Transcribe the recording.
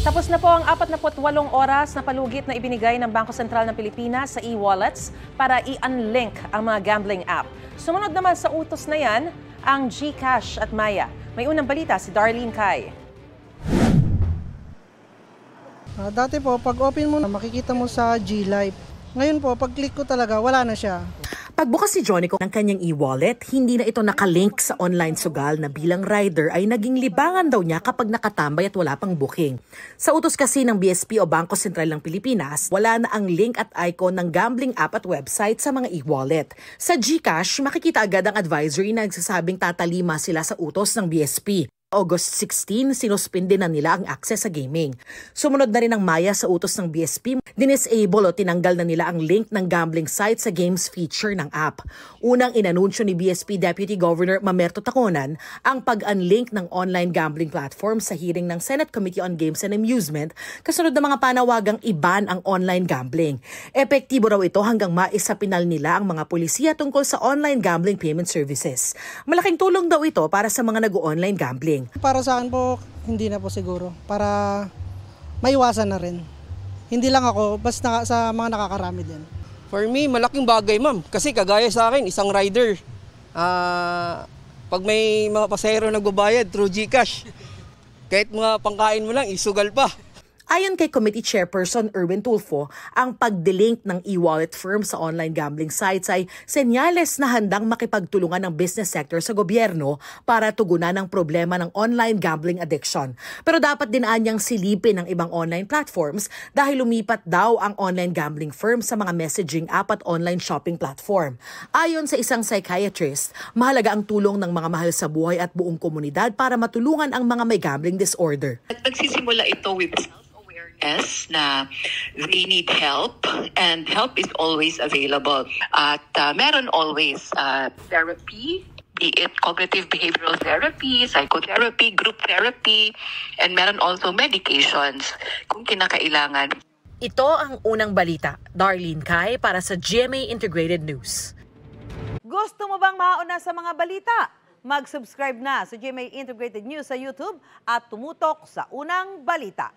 Tapos na po ang 48 oras na palugit na ibinigay ng Bangko Sentral ng Pilipinas sa e-wallets para i-unlink ang mga gambling app. Sumunod naman sa utos na yan ang GCash at Maya. May unang balita si Darlene Kai. Dati po, pag open mo, makikita mo sa G-Live. Ngayon po, pag click ko talaga, wala na siya. Pagbukas si Jonico ng kanyang e-wallet, hindi na ito nakalink sa online sugal na bilang rider ay naging libangan daw niya kapag nakatambay at wala pang booking. Sa utos kasi ng BSP o Bangko Sentral ng Pilipinas, wala na ang link at icon ng gambling app at website sa mga e-wallet. Sa GCash, makikita agad ang advisory na nagsasabing tatalima sila sa utos ng BSP. August 16, sinuspinde na nila ang access sa gaming. Sumunod na rin ang Maya sa utos ng BSP. Dinisable o tinanggal na nila ang link ng gambling site sa games feature ng app. Unang inanunsyo ni BSP Deputy Governor Mamerto Taconan ang pag-unlink ng online gambling platform sa hearing ng Senate Committee on Games and Amusement kasunod ng mga panawagang iban ang online gambling. Epektibo raw ito hanggang maisapinal nila ang mga pulisya tungkol sa online gambling payment services. Malaking tulong daw ito para sa mga nag-online gambling. Para sa akin po, hindi na po siguro. Para maiwasan na rin. Hindi lang ako, basta sa mga nakakarami din. For me, malaking bagay ma'am. Kasi kagaya sa akin, isang rider. Pag may mga pasahero nagbabayad through GCash, kahit mga pangkain mo lang, isugal pa. Ayon kay Committee Chairperson Erwin Tulfo, ang pag-delink ng e-wallet firm sa online gambling sites ay senyales na handang makipagtulungan ng business sector sa gobyerno para tugunan ang problema ng online gambling addiction. Pero dapat din anyang silipin ng ibang online platforms dahil lumipat daw ang online gambling firm sa mga messaging app at online shopping platform. Ayon sa isang psychiatrist, mahalaga ang tulong ng mga mahal sa buhay at buong komunidad para matulungan ang mga may gambling disorder. Nagsisimula ito with na they need help and help is always available. At meron always therapy, be it cognitive behavioral therapy, psychotherapy, group therapy, and meron also medications kung kinakailangan. Ito ang unang balita. Darlene Kai para sa GMA Integrated News. Gusto mo bang mauna sa mga balita? Mag-subscribe na sa GMA Integrated News sa YouTube at tumutok sa unang balita.